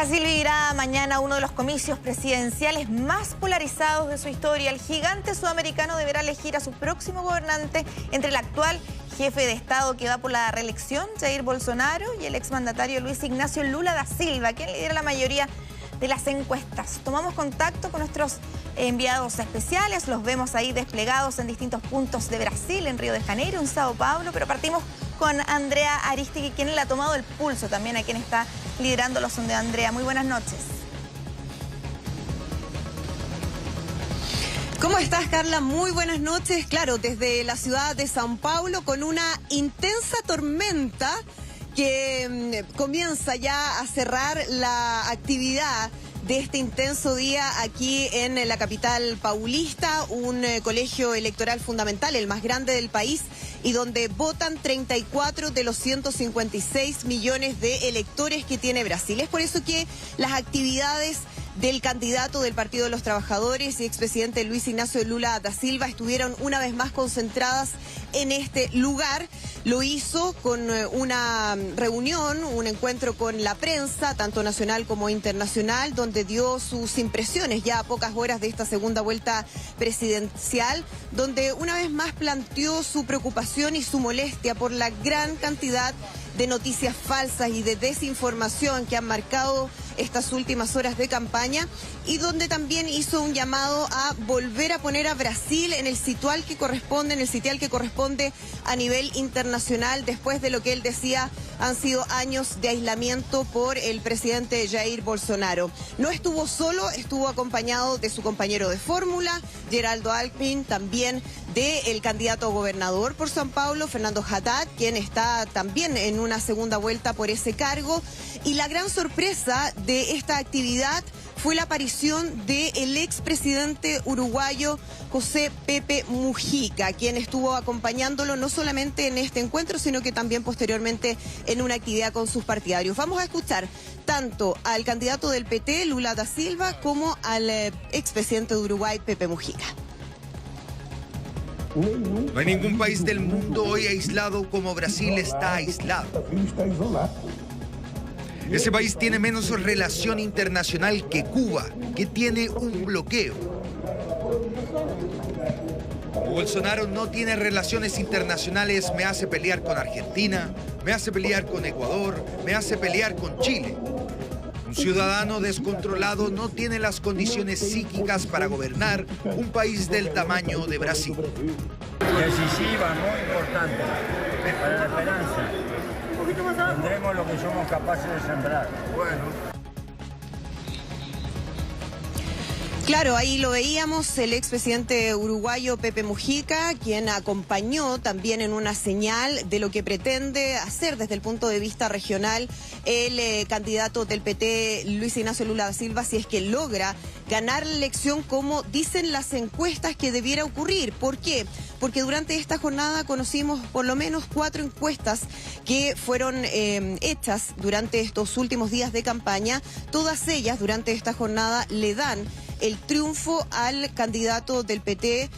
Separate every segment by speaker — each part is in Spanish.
Speaker 1: Brasil vivirá mañana uno de los comicios presidenciales más polarizados de su historia. El gigante sudamericano deberá elegir a su próximo gobernante entre el actual jefe de Estado que va por la reelección, Jair Bolsonaro, y el exmandatario Luis Ignacio Lula da Silva, quien lidera la mayoría de las encuestas. Tomamos contacto con nuestros enviados especiales, los vemos ahí desplegados en distintos puntos de Brasil, en Río de Janeiro, en Sao Paulo, pero partimos con Andrea Aristegui, quien le ha tomado el pulso también a quien está liderando los sondeos. Andrea, muy buenas noches.
Speaker 2: ¿Cómo estás, Carla? Muy buenas noches. Claro, desde la ciudad de Sao Paulo, con una intensa tormenta que comienza ya a cerrar la actividad de este intenso día aquí en la capital paulista, un colegio electoral fundamental, el más grande del país, y donde votan 34 de los 156 millones de electores que tiene Brasil. Es por eso que las actividades del candidato del Partido de los Trabajadores y expresidente Luis Ignacio Lula da Silva estuvieron una vez más concentradas en este lugar. Lo hizo con una reunión, un encuentro con la prensa, tanto nacional como internacional, donde dio sus impresiones ya a pocas horas de esta segunda vuelta presidencial, donde una vez más planteó su preocupación y su molestia por la gran cantidad de noticias falsas y de desinformación que han marcado estas últimas horas de campaña, y donde también hizo un llamado a volver a poner a Brasil en el sitial que corresponde a nivel internacional, después de lo que él decía han sido años de aislamiento por el presidente Jair Bolsonaro. No estuvo solo, estuvo acompañado de su compañero de fórmula, Geraldo Alckmin, también del candidato a gobernador por São Paulo, Fernando Haddad, quien está también en una segunda vuelta por ese cargo. Y la gran sorpresa de esta actividad fue la aparición del expresidente uruguayo José Pepe Mujica, quien estuvo acompañándolo no solamente en este encuentro, sino que también posteriormente en una actividad con sus partidarios. Vamos a escuchar tanto al candidato del PT, Lula da Silva, como al expresidente de Uruguay, Pepe Mujica.
Speaker 3: No hay ningún país del mundo hoy aislado como Brasil está aislado. Ese país tiene menos relación internacional que Cuba, que tiene un bloqueo. Bolsonaro no tiene relaciones internacionales, me hace pelear con Argentina, me hace pelear con Ecuador, me hace pelear con Chile. Un ciudadano descontrolado no tiene las condiciones psíquicas para gobernar un país del tamaño de Brasil.
Speaker 4: Decisiva, muy importante para la esperanza. Tendremos lo que somos capaces de sembrar. Bueno.
Speaker 2: Claro, ahí lo veíamos, el expresidente uruguayo Pepe Mujica, quien acompañó también en una señal de lo que pretende hacer desde el punto de vista regional el candidato del PT, Luis Ignacio Lula da Silva, si es que logra ganar la elección como dicen las encuestas que debiera ocurrir. ¿Por qué? Porque durante esta jornada conocimos por lo menos 4 encuestas que fueron hechas durante estos últimos días de campaña. Todas ellas durante esta jornada le dan el triunfo al candidato del PT,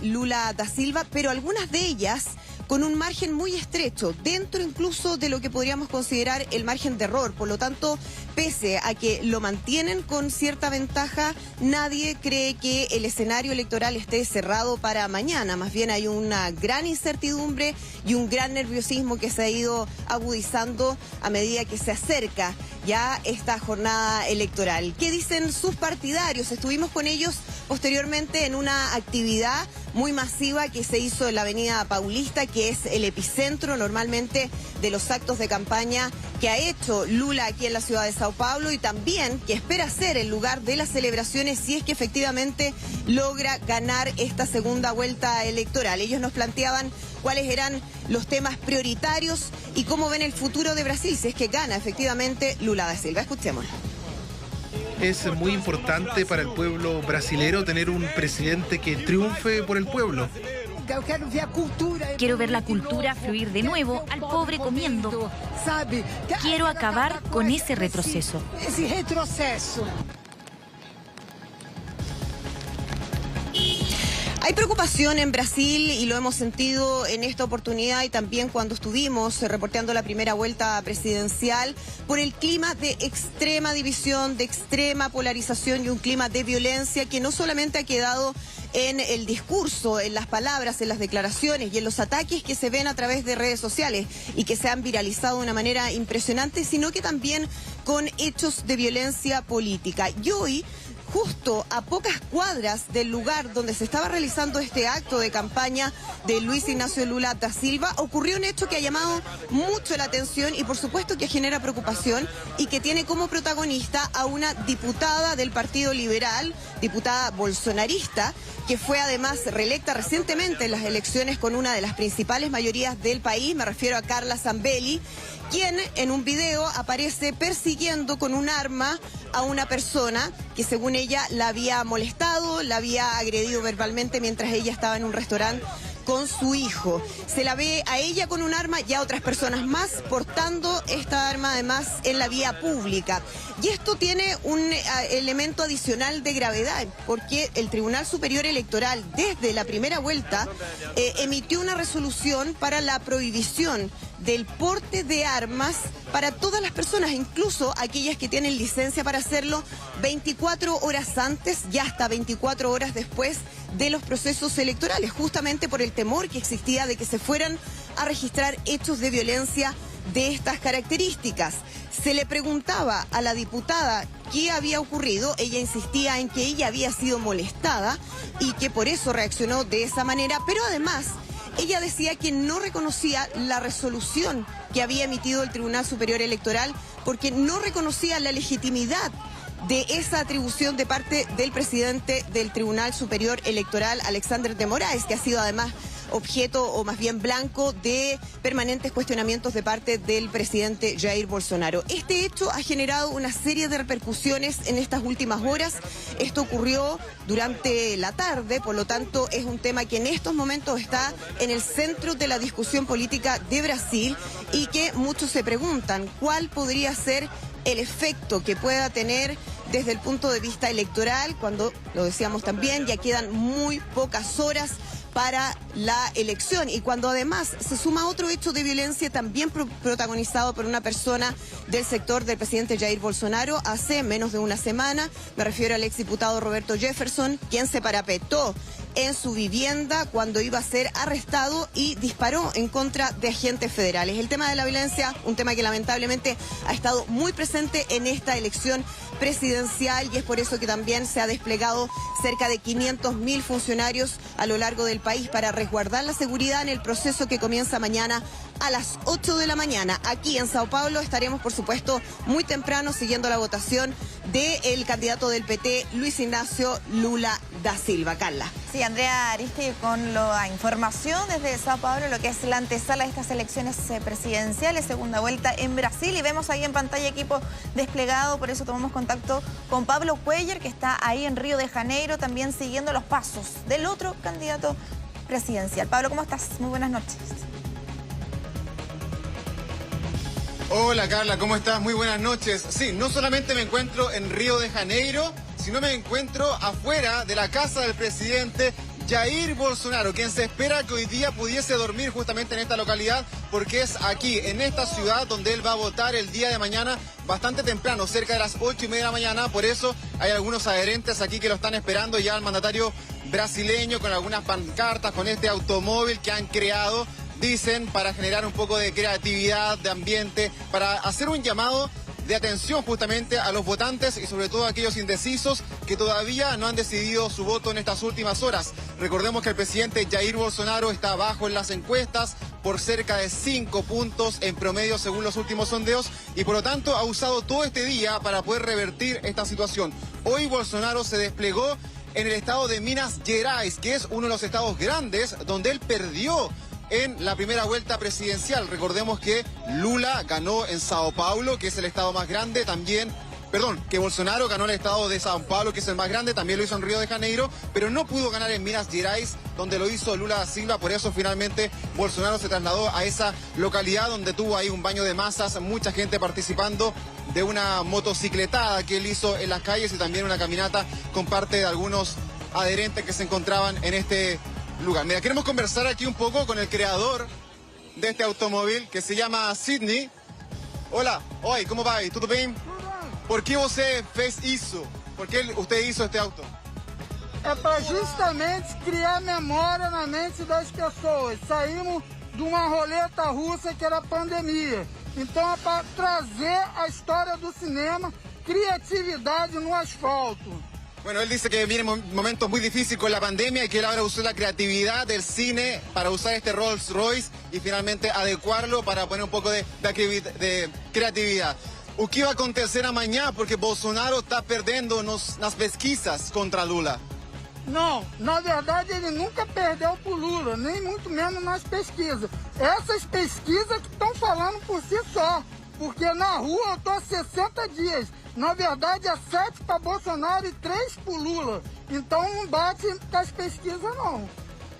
Speaker 2: Lula da Silva, pero algunas de ellas con un margen muy estrecho, dentro incluso de lo que podríamos considerar el margen de error. Por lo tanto, pese a que lo mantienen con cierta ventaja, nadie cree que el escenario electoral esté cerrado para mañana. Más bien hay una gran incertidumbre y un gran nerviosismo que se ha ido agudizando a medida que se acerca ya esta jornada electoral. ¿Qué dicen sus partidarios? Estuvimos con ellos posteriormente en una actividad muy masiva que se hizo en la avenida Paulista, que es el epicentro normalmente de los actos de campaña que ha hecho Lula aquí en la ciudad de Sao Paulo, y también que espera ser el lugar de las celebraciones si es que efectivamente logra ganar esta segunda vuelta electoral. Ellos nos planteaban cuáles eran los temas prioritarios y cómo ven el futuro de Brasil si es que gana efectivamente Lula da Silva. Escuchémoslo.
Speaker 5: Es muy importante para el pueblo brasilero tener un presidente que triunfe por el pueblo.
Speaker 6: Quiero ver la cultura fluir de nuevo, al pobre comiendo. Quiero acabar con ese retroceso.
Speaker 2: Hay preocupación en Brasil y lo hemos sentido en esta oportunidad y también cuando estuvimos reporteando la primera vuelta presidencial por el clima de extrema división, de extrema polarización y un clima de violencia que no solamente ha quedado en el discurso, en las palabras, en las declaraciones y en los ataques que se ven a través de redes sociales y que se han viralizado de una manera impresionante, sino que también con hechos de violencia política. Y hoy, justo a pocas cuadras del lugar donde se estaba realizando este acto de campaña de Luis Ignacio Lula da Silva, ocurrió un hecho que ha llamado mucho la atención y por supuesto que genera preocupación y que tiene como protagonista a una diputada del Partido Liberal, diputada bolsonarista, que fue además reelecta recientemente en las elecciones con una de las principales mayorías del país, me refiero a Carla Zambelli, quien en un video aparece persiguiendo con un arma a una persona que según ella la había molestado, la había agredido verbalmente mientras ella estaba en un restaurante con su hijo. Se la ve a ella con un arma y a otras personas más portando esta arma además en la vía pública. Y esto tiene un elemento adicional de gravedad porque el Tribunal Superior Electoral desde la primera vuelta emitió una resolución para la prohibición del porte de armas para todas las personas, incluso aquellas que tienen licencia para hacerlo 24 horas antes y hasta 24 horas después de los procesos electorales, justamente por el temor que existía de que se fueran a registrar hechos de violencia de estas características. Se le preguntaba a la diputada qué había ocurrido, ella insistía en que ella había sido molestada y que por eso reaccionó de esa manera, pero además ella decía que no reconocía la resolución que había emitido el Tribunal Superior Electoral porque no reconocía la legitimidad de esa atribución de parte del presidente del Tribunal Superior Electoral, Alexandre de Moraes, que ha sido además objeto o más bien blanco de permanentes cuestionamientos de parte del presidente Jair Bolsonaro. Este hecho ha generado una serie de repercusiones en estas últimas horas. Esto ocurrió durante la tarde, por lo tanto es un tema que en estos momentos está en el centro de la discusión política de Brasil y que muchos se preguntan cuál podría ser el efecto que pueda tener desde el punto de vista electoral, cuando, lo decíamos también, ya quedan muy pocas horas para la elección y cuando además se suma otro hecho de violencia también protagonizado por una persona del sector del presidente Jair Bolsonaro hace menos de una semana, me refiero al exdiputado Roberto Jefferson, quien se parapetó en su vivienda cuando iba a ser arrestado y disparó en contra de agentes federales. El tema de la violencia, un tema que lamentablemente ha estado muy presente en esta elección presidencial y es por eso que también se ha desplegado cerca de 500.000 funcionarios a lo largo del país para resguardar la seguridad en el proceso que comienza mañana a las 8 de la mañana. Aquí en Sao Paulo estaremos, por supuesto, muy temprano siguiendo la votación del candidato del PT, Luis Ignacio Lula da Silva. Carla.
Speaker 1: Sí, Andrea Aristi, con la información desde Sao Paulo, lo que es la antesala de estas elecciones presidenciales, segunda vuelta en Brasil, y vemos ahí en pantalla equipo desplegado, por eso tomamos contacto con Pablo Cuellar, que está ahí en Río de Janeiro, también siguiendo los pasos del otro candidato presidencial. Pablo, ¿cómo estás? Muy buenas noches.
Speaker 7: Hola Carla, ¿cómo estás? Muy buenas noches. Sí, no solamente me encuentro en Río de Janeiro, sino me encuentro afuera de la casa del presidente Jair Bolsonaro, quien se espera que hoy día pudiese dormir justamente en esta localidad, porque es aquí, en esta ciudad, donde él va a votar el día de mañana bastante temprano, cerca de las 8:30 de la mañana. Por eso hay algunos adherentes aquí que lo están esperando ya al mandatario brasileño con algunas pancartas, con este automóvil que han creado, dicen, para generar un poco de creatividad, de ambiente, para hacer un llamado de atención justamente a los votantes y sobre todo a aquellos indecisos que todavía no han decidido su voto en estas últimas horas. Recordemos que el presidente Jair Bolsonaro está abajo en las encuestas por cerca de 5 puntos en promedio según los últimos sondeos y por lo tanto ha usado todo este día para poder revertir esta situación. Hoy Bolsonaro se desplegó en el estado de Minas Gerais, que es uno de los estados grandes donde él perdió en la primera vuelta presidencial. Recordemos que Lula ganó en Sao Paulo, que es el estado más grande, que Bolsonaro ganó el estado de Sao Paulo, que es el más grande, también lo hizo en Río de Janeiro, pero no pudo ganar en Minas Gerais, donde lo hizo Lula da Silva. Por eso finalmente Bolsonaro se trasladó a esa localidad donde tuvo ahí un baño de masas, mucha gente participando de una motocicletada que él hizo en las calles y también una caminata con parte de algunos adherentes que se encontraban en este lugar. Mira, queremos conversar aquí un poco con el creador de este automóvil que se llama Sidney. Hola, oi, como vai? Tudo bem? Por que você fez isso? Por que usted hizo este auto?
Speaker 8: É para justamente criar memória na mente das pessoas. Saímos de uma roleta russa que era a pandemia. Então é para trazer a história do cinema, criatividade no asfalto.
Speaker 7: Bueno, él dice que vienen momentos muy difíciles con la pandemia y que él ahora usó la creatividad del cine para usar este Rolls Royce y finalmente adecuarlo para poner un poco de creatividad. O que vai acontecer amanhã porque Bolsonaro está perdendo nas pesquisas contra Lula?
Speaker 8: Não, na verdade ele nunca perdeu pro Lula, nem muito menos nas pesquisas. Essas pesquisas que estão falando por si só, porque na rua eu tô há 60 dias. Na verdade é 7 para Bolsonaro y 3 para Lula. Então não bate com as pesquisas não.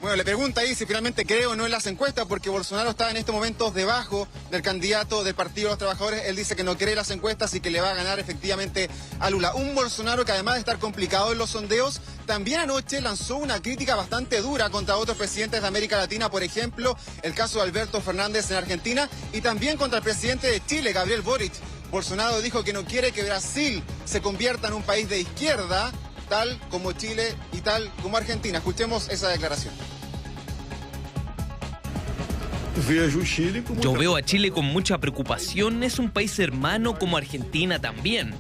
Speaker 7: Bueno, le pregunta ahí si finalmente cree o no en las encuestas, porque Bolsonaro está en estos momentos debajo del candidato del Partido de los Trabajadores. Él dice que no cree en las encuestas y que le va a ganar efectivamente a Lula. Un Bolsonaro que además de estar complicado en los sondeos, también anoche lanzó una crítica bastante dura contra otros presidentes de América Latina, por ejemplo, el caso de Alberto Fernández en Argentina, y también contra el presidente de Chile, Gabriel Boric. Bolsonaro dijo que no quiere que Brasil se convierta en un país de izquierda, tal como Chile y tal como Argentina. Escuchemos esa declaración.
Speaker 9: Yo veo a Chile con mucha preocupación, es un país hermano como Argentina también.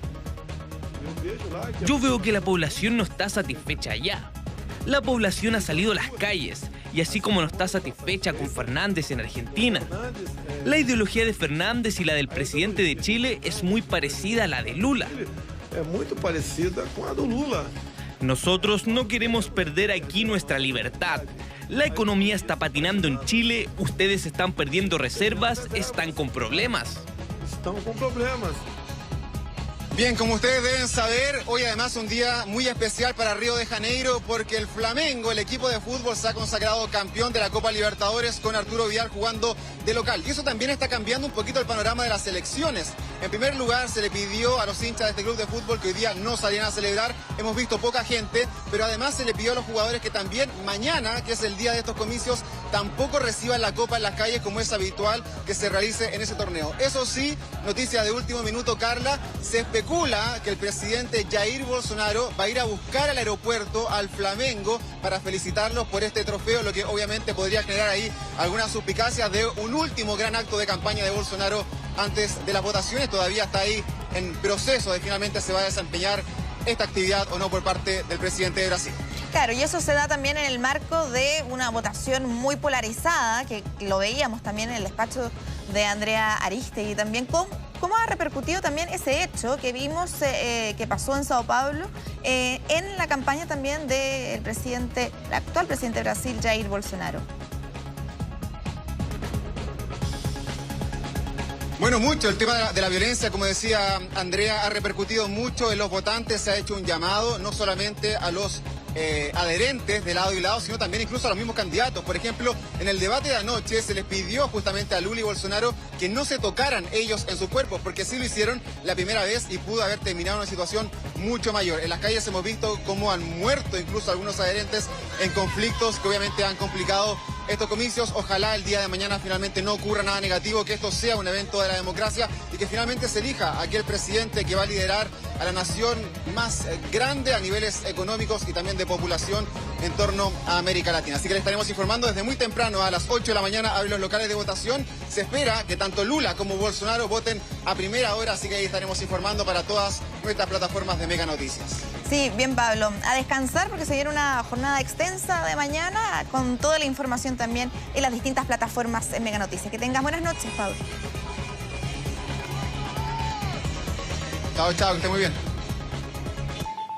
Speaker 9: Yo veo que la población no está satisfecha ya. La población ha salido a las calles, y así como no está satisfecha con Fernández en Argentina, la ideología de Fernández y la del presidente de Chile es muy parecida a la de Lula.
Speaker 10: Es muy parecida con la de Lula.
Speaker 9: Nosotros no queremos perder aquí nuestra libertad. La economía está patinando en Chile, ustedes están perdiendo reservas, están con problemas.
Speaker 10: Están con problemas.
Speaker 7: Bien, como ustedes deben saber, hoy además un día muy especial para Río de Janeiro porque el Flamengo, el equipo de fútbol, se ha consagrado campeón de la Copa Libertadores con Arturo Vidal jugando de local. Y eso también está cambiando un poquito el panorama de las selecciones. En primer lugar, se le pidió a los hinchas de este club de fútbol que hoy día no salieran a celebrar. Hemos visto poca gente, pero además se le pidió a los jugadores que también mañana, que es el día de estos comicios, tampoco reciban la copa en las calles como es habitual que se realice en ese torneo. Eso sí, noticia de último minuto, Carla, se especula que el presidente Jair Bolsonaro va a ir a buscar al aeropuerto al Flamengo para felicitarlos por este trofeo, lo que obviamente podría generar ahí algunas suspicacias de un último gran acto de campaña de Bolsonaro antes de las votaciones. Todavía está ahí en proceso de finalmente se va a desempeñar esta actividad o no por parte del presidente de Brasil.
Speaker 1: Claro, y eso se da también en el marco de una votación muy polarizada, que lo veíamos también en el despacho de Andrea Aristegui también. ¿Cómo ha repercutido también ese hecho que vimos que pasó en Sao Paulo en la campaña también del presidente, el actual presidente de Brasil, Jair Bolsonaro?
Speaker 7: Bueno, mucho. El tema de la violencia, como decía Andrea, ha repercutido mucho en los votantes. Se ha hecho un llamado no solamente a los adherentes de lado y lado, sino también incluso a los mismos candidatos. Por ejemplo, en el debate de anoche se les pidió justamente a Lula y Bolsonaro que no se tocaran ellos en sus cuerpos, porque sí lo hicieron la primera vez y pudo haber terminado una situación mucho mayor. En las calles hemos visto cómo han muerto incluso algunos adherentes en conflictos que obviamente han complicado estos comicios. Ojalá el día de mañana finalmente no ocurra nada negativo, que esto sea un evento de la democracia y que finalmente se elija a aquel presidente que va a liderar a la nación más grande a niveles económicos y también de población en torno a América Latina. Así que les estaremos informando desde muy temprano, a las 8 de la mañana abren los locales de votación. Se espera que tanto Lula como Bolsonaro voten a primera hora, así que ahí estaremos informando para todas nuestras plataformas de Mega Noticias.
Speaker 1: Sí, bien, Pablo. A descansar porque se viene una jornada extensa de mañana con toda la información también en las distintas plataformas en Mega Noticias. Que tengas buenas noches, Pablo.
Speaker 7: Chao, chao, que esté muy bien.